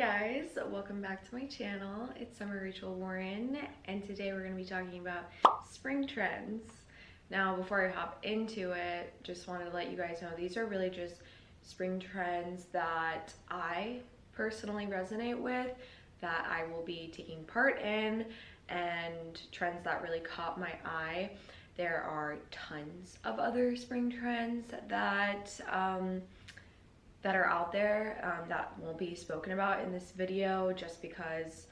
guys, welcome back to my channel. It's Summer Rachel Warren, and today we're going to be talking about spring trends. Now, before I hop into it, just wanted to let you guys know these are really just spring trends that I personally resonate with, that I will be taking part in, and trends that really caught my eye. There are tons of other spring trends that are out there that won't be spoken about in this video, just because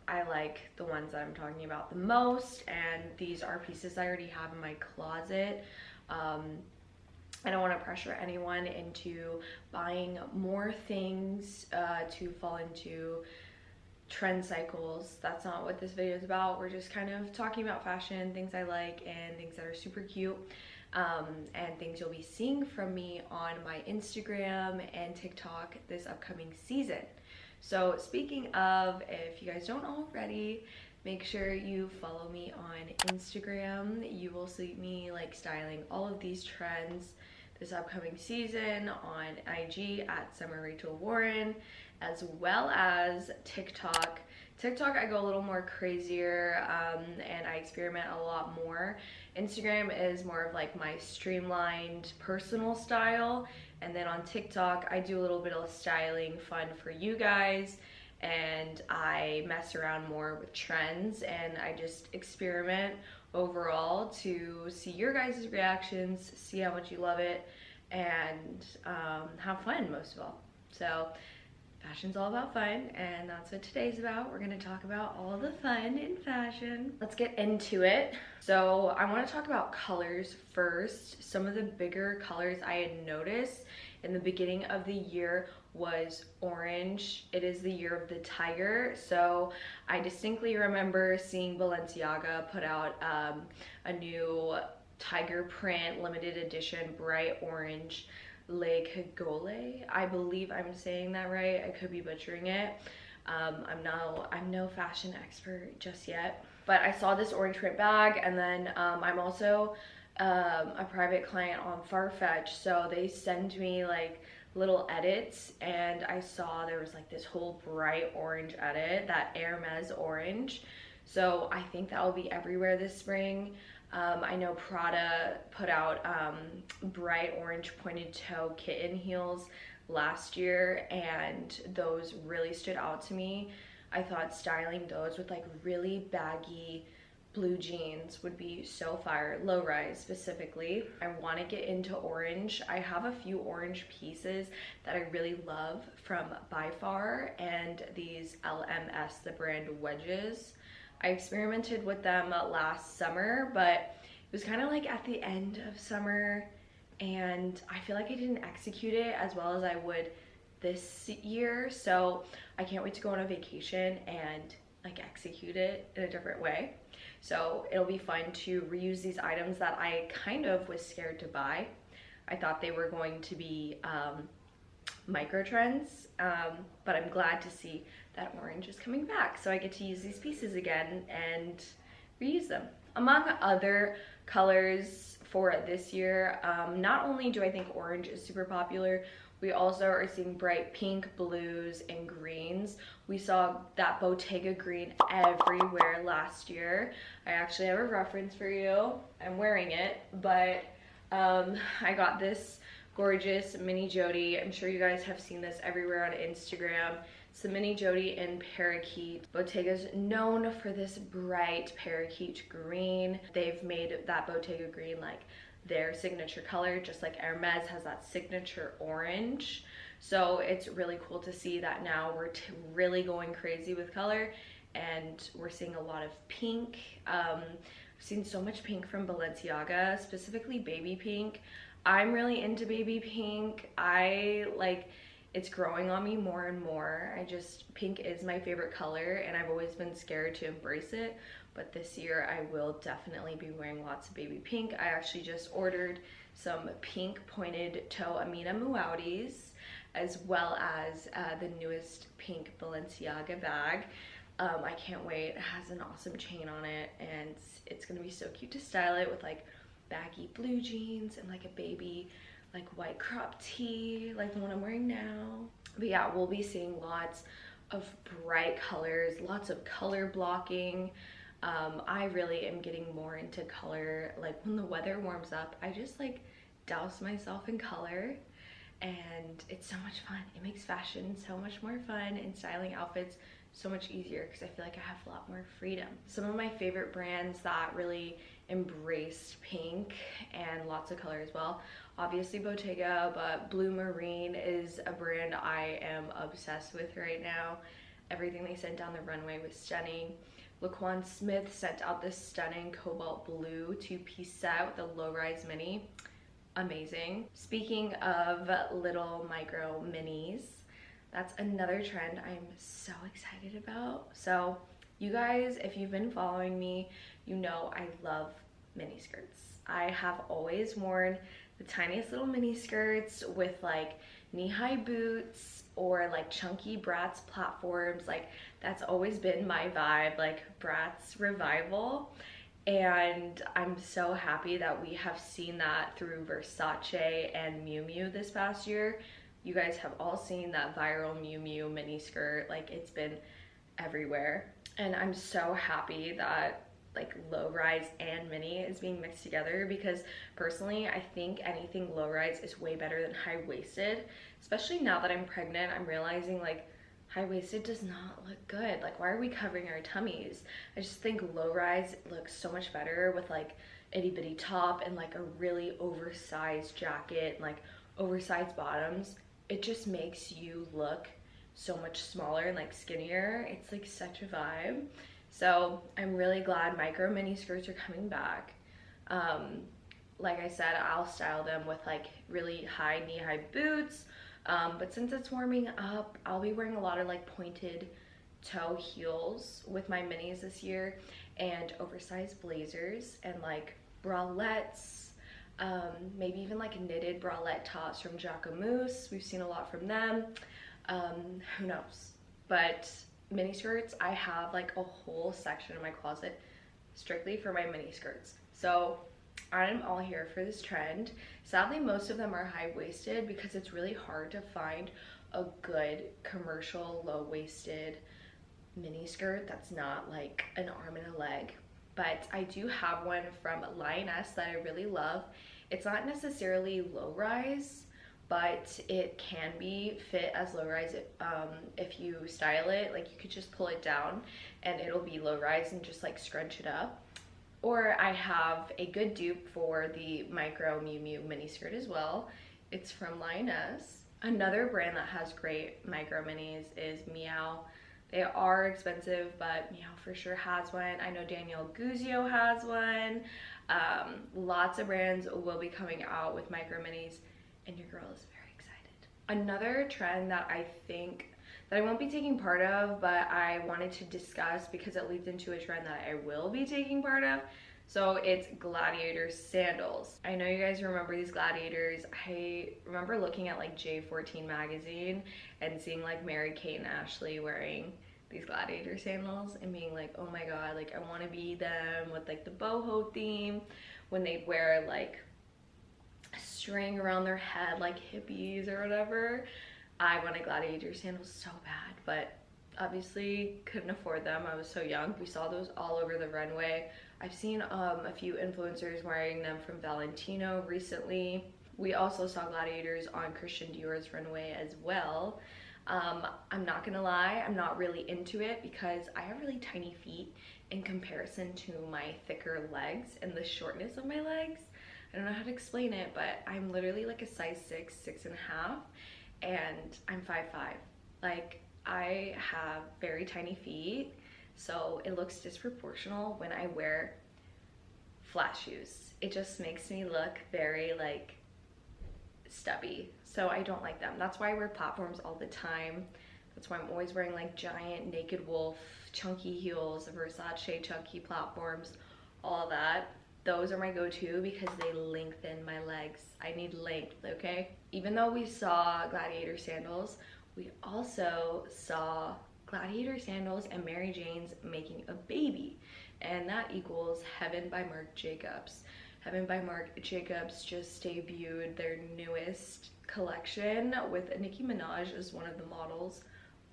I like the ones that I'm talking about the most, and these are pieces I already have in my closet. I don't want to pressure anyone into buying more things to fall into trend cycles. That's not what this video is about. We're just kind of talking about fashion, things I like, and things that are super cute. And things you'll be seeing from me on my Instagram and TikTok this upcoming season. So speaking of, if you guys don't already, make sure you follow me on Instagram. You will see me like styling all of these trends this upcoming season on IG at Summer Rachel Warren, as well as TikTok. TikTok, I go a little more crazier and I experiment a lot more. Instagram is more of like my streamlined personal style, and then on TikTok I do a little bit of styling fun for you guys, and I mess around more with trends, and I just experiment overall to see your guys' reactions, see how much you love it, and have fun most of all. So fashion's all about fun, and that's what today's about. We're gonna talk about all the fun in fashion. Let's get into it. So I want to talk about colors first. Some of the bigger colors I had noticed in the beginning of the year was orange. It is the year of the tiger, so I distinctly remember seeing Balenciaga put out a new tiger print limited edition bright orange Le Cagole. I believe I'm saying that right. I could be butchering it. I'm no fashion expert just yet, but I saw this orange print bag, and then I'm also a private client on Farfetch, so they send me like little edits, and I saw there was like this whole bright orange edit, that Hermes orange. So I think that will be everywhere this spring. I know Prada put out bright orange pointed toe kitten heels last year, and those really stood out to me. I thought styling those with like really baggy blue jeans would be so fire, low rise specifically. I want to get into orange. I have a few orange pieces that I really love from By Far, and these LMS, the brand wedges. I experimented with them last summer, but it was kind of like at the end of summer, and I feel like I didn't execute it as well as I would this year. So I can't wait to go on a vacation and like execute it in a different way. So it'll be fun to reuse these items that I kind of was scared to buy. I thought they were going to be micro trends, but I'm glad to see that orange is coming back, so I get to use these pieces again and reuse them. Among other colors for this year, not only do I think orange is super popular, we also are seeing bright pink, blues, and greens. We saw that Bottega green everywhere last year. I actually have a reference for you. I'm wearing it, but I got this gorgeous mini Jody. I'm sure you guys have seen this everywhere on Instagram. It's the mini Jody in parakeet. Bottega's known for this bright parakeet green. They've made that Bottega green like their signature color, just like Hermes has that signature orange. So it's really cool to see that now we're really going crazy with color, and we're seeing a lot of pink. I've seen so much pink from Balenciaga, specifically baby pink. I'm really into baby pink. It's growing on me more and more. Pink is my favorite color, and I've always been scared to embrace it, but this year I will definitely be wearing lots of baby pink. I actually just ordered some pink pointed toe Amina Muaudis, as well as the newest pink Balenciaga bag. I can't wait. It has an awesome chain on it, and it's gonna be so cute to style it with like baggy blue jeans and like a baby like white crop tee like the one I'm wearing now. But yeah, we'll be seeing lots of bright colors, lots of color blocking. I really am getting more into color. Like when the weather warms up, I just like douse myself in color, and it's so much fun. It makes fashion so much more fun and styling outfits so much easier because I feel like I have a lot more freedom. Some of my favorite brands that really embraced pink and lots of color as well, obviously Bottega, but Blue Marine is a brand I am obsessed with right now. Everything they sent down the runway was stunning. Laquan Smith sent out this stunning cobalt blue two-piece set with a low-rise mini. Amazing. Speaking of little micro minis, that's another trend I'm so excited about. So you guys, if you've been following me, you know I love mini skirts. I have always worn the tiniest little mini skirts with like knee-high boots or like chunky Bratz platforms. Like that's always been my vibe, like Bratz revival. And I'm so happy that we have seen that through Versace and Miu Miu this past year. You guys have all seen that viral Miu Miu mini skirt. Like it's been everywhere. And I'm so happy that like low rise and mini is being mixed together, because personally I think anything low rise is way better than high waisted. Especially now that I'm pregnant, I'm realizing like high-waisted does not look good. Like why are we covering our tummies? I just think low-rise looks so much better with like itty-bitty top and like a really oversized jacket and like oversized bottoms. It just makes you look so much smaller and like skinnier. It's like such a vibe. So I'm really glad micro mini skirts are coming back. Like I said, I'll style them with like really high knee-high boots. But since it's warming up, I'll be wearing a lot of like pointed toe heels with my minis this year, and oversized blazers and like bralettes, maybe even like knitted bralette tops from Jacquemus. We've seen a lot from them. Who knows? But mini skirts, I have like a whole section in my closet strictly for my mini skirts. So I'm all here for this trend. Sadly, most of them are high-waisted because it's really hard to find a good commercial low-waisted mini skirt that's not like an arm and a leg. But I do have one from Lioness that I really love. It's not necessarily low-rise, but it can be fit as low-rise if you style it. Like you could just pull it down and it'll be low-rise and just like scrunch it up. Or I have a good dupe for the micro Miu Miu mini skirt as well. It's from Lioness. Another brand that has great micro minis is Meow. They are expensive, but Meow for sure has one. I know Danielle Guzio has one. Lots of brands will be coming out with micro minis, and your girl is very excited. Another trend that I think that I won't be taking part of, but I wanted to discuss because it leads into a trend that I will be taking part of. So it's Gladiator sandals. I know you guys remember these Gladiators. I remember looking at like J14 magazine and seeing like Mary-Kate and Ashley wearing these Gladiator sandals and being like, oh my god, like I want to be them with like the boho theme, when they'd wear like a string around their head like hippies or whatever. I wanted Gladiator sandals so bad, but obviously couldn't afford them. I was so young. We saw those all over the runway. I've seen a few influencers wearing them from Valentino recently. We also saw Gladiators on Christian Dior's runway as well. I'm not gonna lie, I'm not really into it because I have really tiny feet in comparison to my thicker legs and the shortness of my legs. I don't know how to explain it, but I'm literally like a size 6, 6.5. And I'm 5'5". Like I have very tiny feet, so it looks disproportional when I wear flat shoes. It just makes me look very like stubby, so I don't like them. That's why I wear platforms all the time. That's why I'm always wearing like giant Naked Wolf chunky heels, Versace chunky platforms, all of that. Those are my go-to because they lengthen my legs. I need length, okay? Even though we saw Gladiator sandals, we also saw Gladiator sandals and Mary Jane's making a baby. And that equals Heaven by Marc Jacobs. Heaven by Marc Jacobs just debuted their newest collection with Nicki Minaj as one of the models.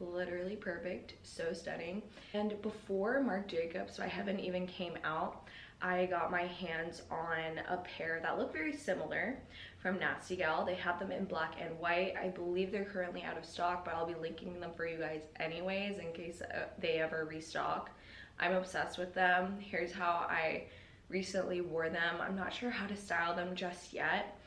literally perfect, so stunning. And before Marc Jacobs, so I haven't even came out, I got my hands on a pair that look very similar from Nasty Gal. They have them in black and white. I believe they're currently out of stock, but I'll be linking them for you guys anyways in case they ever restock. I'm obsessed with them. Here's how I recently wore them. I'm not sure how to style them just yet,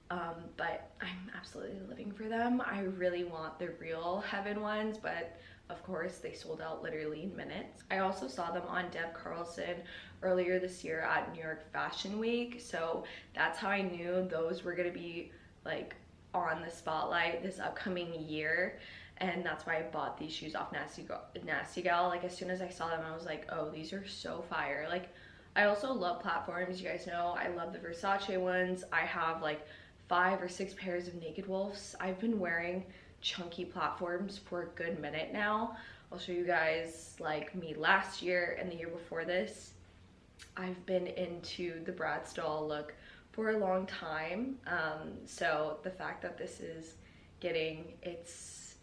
but I'm absolutely living for them. I really want the real Heaven ones, but of course they sold out literally in minutes. I also saw them on Deb Carlson earlier this year at New York Fashion Week, so that's how I knew those were gonna be like on the spotlight this upcoming year, and that's why I bought these shoes off Nasty Gal. Like as soon as I saw them, I was like, oh, these are so fire. Like I also love platforms. You guys know I love the Versace ones. I have like 5 or 6 pairs of Naked Wolves. I've been wearing chunky platforms for a good minute now. I'll show you guys like me last year and the year before this. I've been into the Bradstall look for a long time. So the fact that this is getting its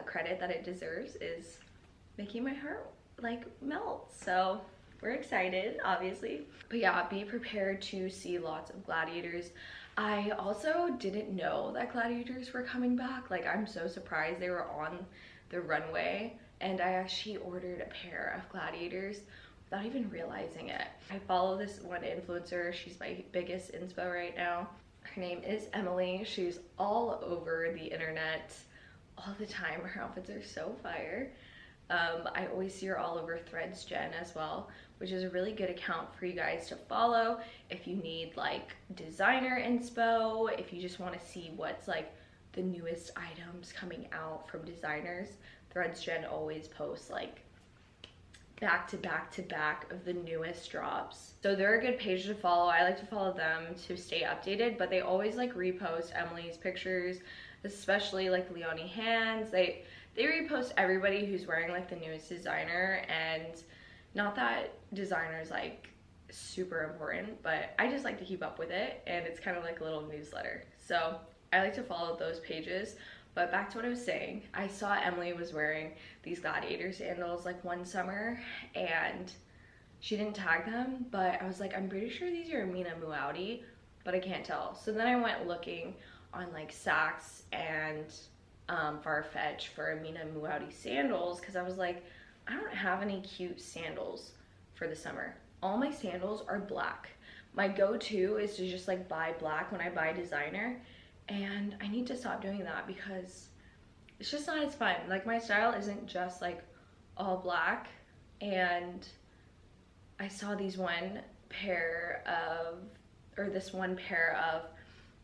credit that it deserves is making my heart like melt. So we're excited, obviously. But yeah, be prepared to see lots of Gladiators. I also didn't know that Gladiators were coming back. Like I'm so surprised they were on the runway, and I actually ordered a pair of Gladiators without even realizing it. I follow this one influencer. She's my biggest inspo right now. Her name is Emily. She's all over the internet all the time. Her outfits are so fire. I always see her all over Threads Gen as well, which is a really good account for you guys to follow if you need like designer inspo, if you just want to see what's like the newest items coming out from designers. Threads Gen always posts like back to back to back of the newest drops. So they're a good page to follow. I like to follow them to stay updated, but they always like repost Emily's pictures, especially like Leonie Hands. They repost everybody who's wearing like the newest designer, and not that designer is like super important, but I just like to keep up with it, and it's kind of like a little newsletter. So I like to follow those pages. But back to what I was saying, I saw Emily was wearing these Gladiator sandals like one summer, and she didn't tag them, but I was like, I'm pretty sure these are Amina Muaddi, but I can't tell. So then I went looking on like Saks and Farfetch for Amina Muaddi sandals, because I was like, I don't have any cute sandals for the summer. All my sandals are black. My go-to is to just like buy black when I buy designer, and I need to stop doing that because it's just not as fun. Like my style isn't just like all black, and I saw this one pair of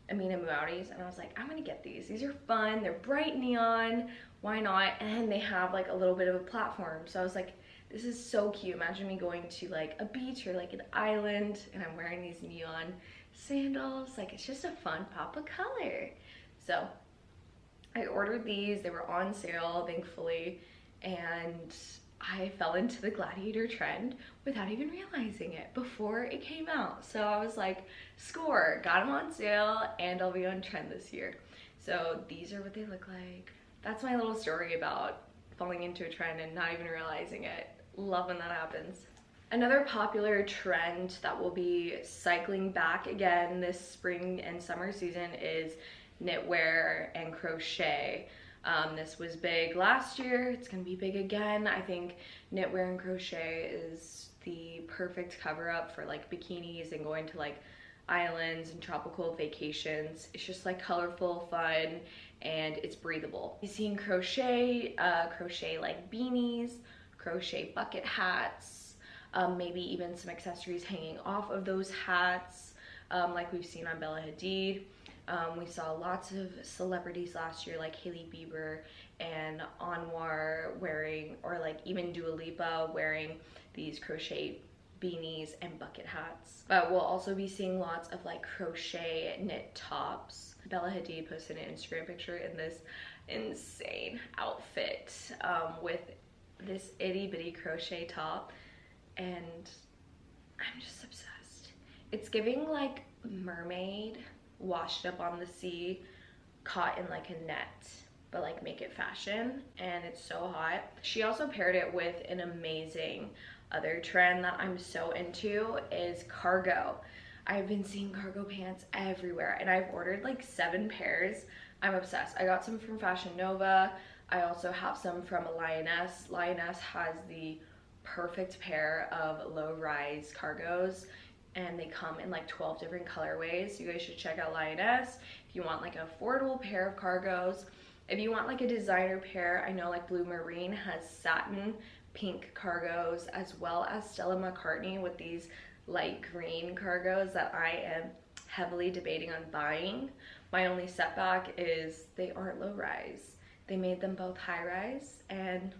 Amina Muaddis, and I was like, I'm gonna get these. These are fun, they're bright neon, why not? And they have like a little bit of a platform. So I was like, this is so cute. Imagine me going to like a beach or like an island and I'm wearing these neon sandals. Like it's just a fun pop of color. So I ordered these, they were on sale, thankfully, and I fell into the Gladiator trend without even realizing it before it came out. So I was like, score, got them on sale, and I'll be on trend this year. So these are what they look like. That's my little story about falling into a trend and not even realizing it. Love when that happens. Another popular trend that will be cycling back again this spring and summer season is knitwear and crochet. This was big last year, it's gonna be big again. I think knitwear and crochet is the perfect cover up for like bikinis and going to like islands and tropical vacations. It's just like colorful, fun, and it's breathable. You've seen crochet like beanies, crochet bucket hats, maybe even some accessories hanging off of those hats, like we've seen on Bella Hadid. We saw lots of celebrities last year like Hailey Bieber and Anwar wearing, or like even Dua Lipa wearing these crochet beanies and bucket hats. But we'll also be seeing lots of like crochet knit tops. Bella Hadid posted an Instagram picture in this insane outfit with this itty bitty crochet top, and I'm just obsessed. It's giving like mermaid washed up on the sea, caught in like a net. but like make it fashion, and it's so hot. She also paired it with an amazing other trend that I'm so into is cargo. I've been seeing cargo pants everywhere, and I've ordered like 7 pairs. I'm obsessed. I got some from Fashion Nova. I also have some from Lioness. Lioness has the perfect pair of low-rise cargos, and they come in like 12 different colorways. You guys should check out Lioness if you want like an affordable pair of cargos. If you want like a designer pair, I know like Blue Marine has satin pink cargos, as well as Stella McCartney with these light green cargos that I am heavily debating on buying. My only setback is they aren't low rise. They made them both high rise, and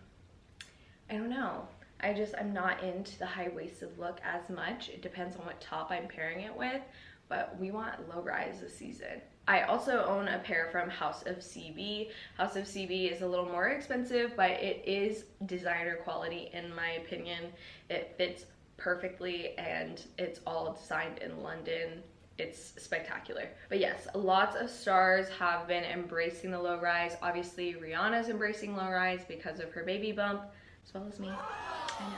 I don't know. I'm not into the high-waisted look as much. It depends on what top I'm pairing it with, but we want low rise this season. I also own a pair from House of CB. House of CB is a little more expensive, but it is designer quality in my opinion. It fits perfectly, and it's all designed in London. It's spectacular. But yes, lots of stars have been embracing the low rise. Obviously, Rihanna's embracing low rise because of her baby bump, as well as me. I know.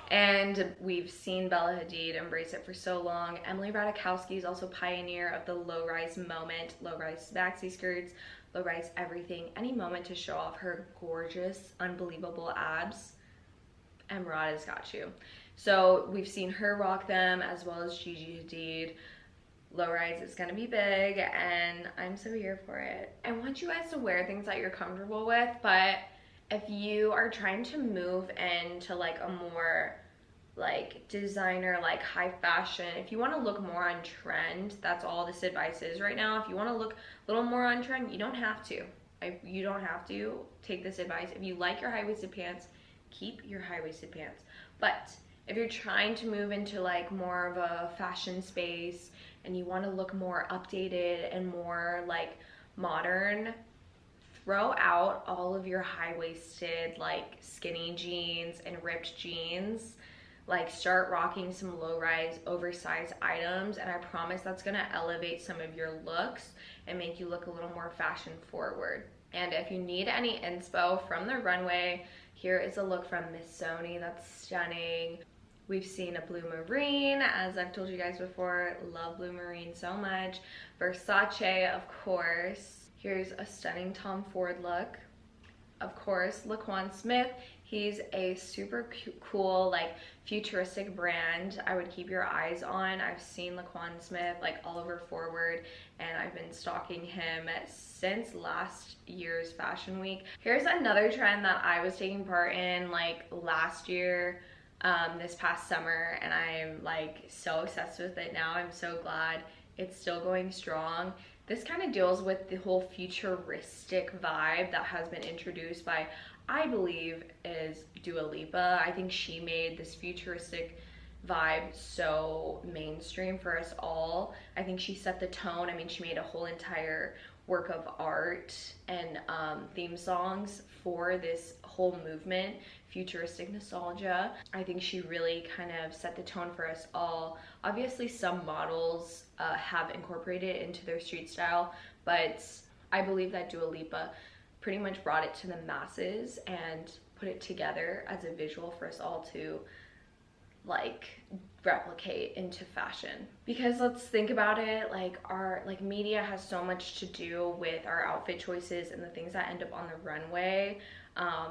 And we've seen Bella Hadid embrace it for so long. Emily Ratajkowski is also pioneer of the low-rise moment, low-rise maxi skirts, low-rise everything. Any moment to show off her gorgeous, unbelievable abs, Emirata's got you. So we've seen her rock them, as well as Gigi Hadid. Low-rise is gonna be big, and I'm so here for it. I want you guys to wear things that you're comfortable with, but if you are trying to move into like a more like designer, like high fashion, if you want to look more on trend, that's all this advice is right now. If you want to look a little more on trend, you don't have to. You don't have to take this advice. If you like your high-waisted pants, keep your high-waisted pants. But if you're trying to move into like more of a fashion space and you want to look more updated and more like modern, throw out all of your high-waisted like skinny jeans and ripped jeans. Like start rocking some low-rise oversized items, and I promise that's gonna elevate some of your looks and make you look a little more fashion forward. And if you need any inspo from the runway, here is a look from Miss Sony that's stunning. We've seen a Blue Marine, as I've told you guys before, love Blue Marine so much. Versace, of course. Here's a stunning Tom Ford look. Of course, Laquan Smith. He's a super cool, like, futuristic brand I would keep your eyes on. I've seen Laquan Smith, like, all over Forward, and I've been stalking him since last year's Fashion Week. Here's another trend that I was taking part in, like, last year, this past summer, and I'm, like, so obsessed with it now. I'm so glad it's still going strong. This kind of deals with the whole futuristic vibe that has been introduced by, I believe, is Dua Lipa. I think she made this futuristic vibe so mainstream for us all. I think she set the tone. I mean, she made a whole entire work of art and theme songs for this whole movement, futuristic nostalgia. I think she really kind of set the tone for us all. Obviously, some models have incorporated it into their street style, but I believe that Dua Lipa pretty much brought it to the masses and put it together as a visual for us all to like replicate into fashion. Because let's think about it, like our media has so much to do with our outfit choices and the things that end up on the runway.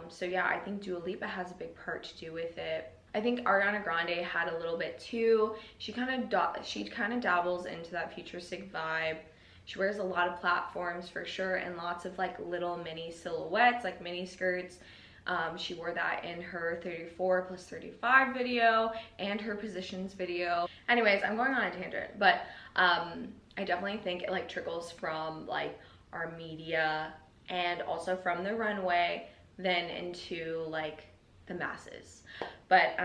So yeah, I think Dua Lipa has a big part to do with it. I think Ariana Grande had a little bit too. She kind of dabbles into that futuristic vibe. She wears a lot of platforms for sure, and lots of like little mini silhouettes, like mini skirts. She wore that in her 34+35 video and her positions video. Anyways, I'm going on a tangent, but I definitely think it like trickles from like our media and also from the runway, then into like the masses. But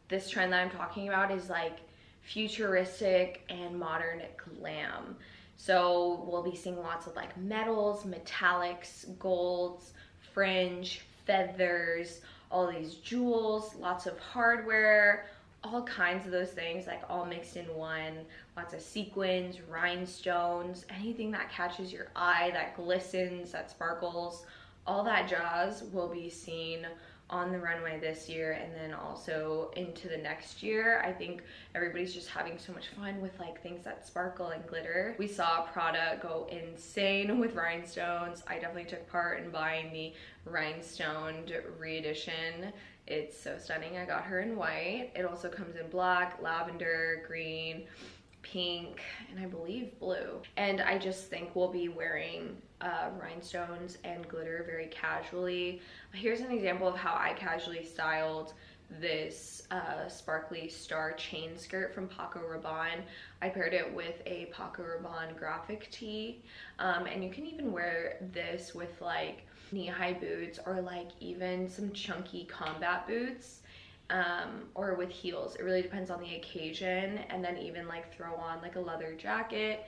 this trend that I'm talking about is like futuristic and modern glam. So we'll be seeing lots of like metals, metallics, golds, fringe, feathers, all these jewels, lots of hardware, all kinds of those things, like all mixed in one. Lots of sequins, rhinestones, anything that catches your eye, that glistens, that sparkles, all that jazz will be seen on the runway this year, and then also into the next year. I think everybody's just having so much fun with like things that sparkle and glitter. We saw Prada go insane with rhinestones. I definitely took part in buying the rhinestoned re-edition. It's so stunning. I got her in white. It also comes in black, lavender, green, pink, and I believe blue. And I just think we'll be wearing rhinestones and glitter very casually. Here's an example of how I casually styled this sparkly star chain skirt from Paco Rabanne. I paired it with a Paco Rabanne graphic tee, and you can even wear this with like knee-high boots, or like even some chunky combat boots, or with heels. It really depends on the occasion. And then even like throw on like a leather jacket.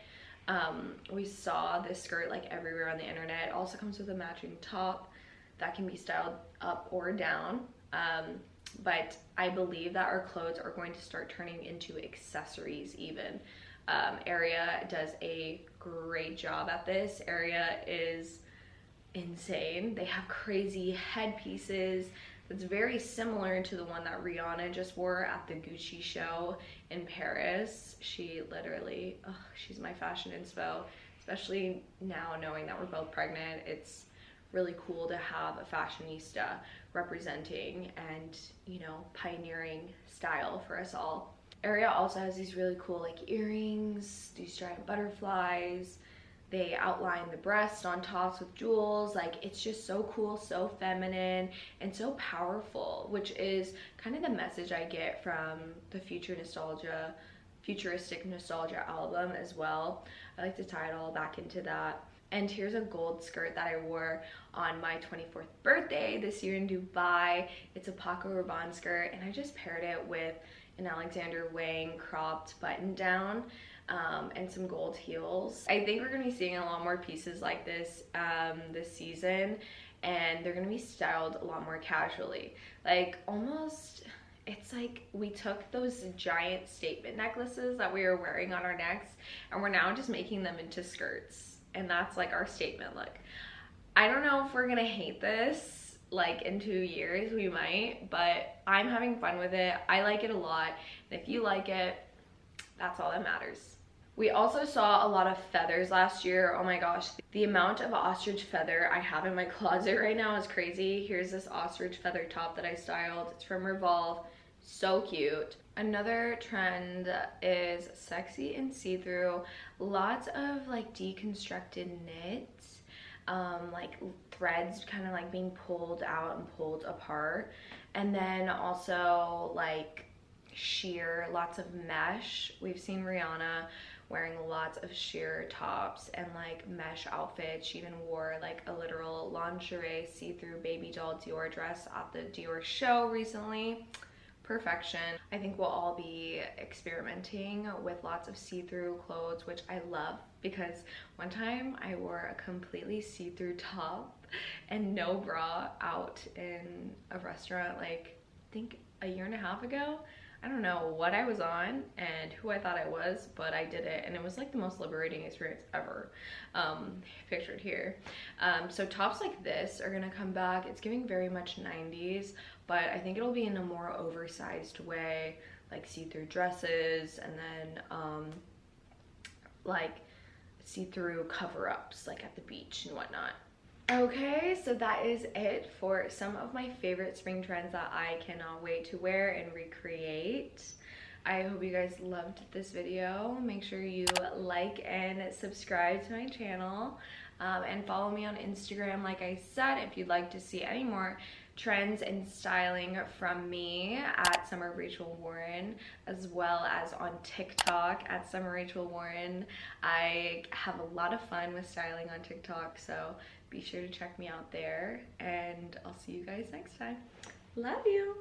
We saw this skirt like everywhere on the internet. It also comes with a matching top that can be styled up or down. But I believe that our clothes are going to start turning into accessories even. Area does a great job at this. Area is insane. They have crazy headpieces that's very similar to the one that Rihanna just wore at the Gucci show in Paris. She literally, she's my fashion inspo, especially now knowing that we're both pregnant. It's really cool to have a fashionista representing and, you know, pioneering style for us all. Area also has these really cool like earrings, these giant butterflies. They outline the breast on tops with jewels. Like, it's just so cool, so feminine, and so powerful, which is kind of the message I get from the Futuristic Nostalgia album as well. I like to tie it all back into that. And here's a gold skirt that I wore on my 24th birthday this year in Dubai. It's a Paco Rabanne skirt, and I just paired it with an Alexander Wang cropped button down. And some gold heels. I think we're gonna be seeing a lot more pieces like this this season, and they're gonna be styled a lot more casually. Like, almost, it's like we took those giant statement necklaces that we were wearing on our necks, and we're now just making them into skirts, and that's like our statement look. I don't know if we're gonna hate this like in 2 years. We might, but I'm having fun with it. I like it a lot, and if you like it, that's all that matters. We also saw a lot of feathers last year. Oh my gosh, the amount of ostrich feather I have in my closet right now is crazy. Here's this ostrich feather top that I styled. It's from Revolve. So cute. Another trend is sexy and see-through. Lots of like deconstructed knits, like threads kind of like being pulled out and pulled apart. And then also like sheer, lots of mesh. We've seen Rihanna wearing lots of sheer tops and like mesh outfits. She even wore like a literal lingerie see-through baby doll Dior dress at the Dior show recently. Perfection. I think we'll all be experimenting with lots of see-through clothes, which I love, because one time I wore a completely see-through top and no bra out in a restaurant, like I think a year and a half ago. I don't know what I was on and who I thought I was, but I did it, and it was like the most liberating experience ever. Pictured here. So tops like this are gonna come back. It's giving very much 90s, but I think it'll be in a more oversized way, like see-through dresses, and then like see-through cover-ups like at the beach and whatnot. Okay, so that is it for some of my favorite spring trends that I cannot wait to wear and recreate. I hope you guys loved this video. Make sure you like and subscribe to my channel, and follow me on Instagram, like I said, if you'd like to see any more trends and styling from me at Summer Rachel Warren, as well as on TikTok at Summer Rachel Warren. I have a lot of fun with styling on TikTok, so be sure to check me out there, and I'll see you guys next time. Love you.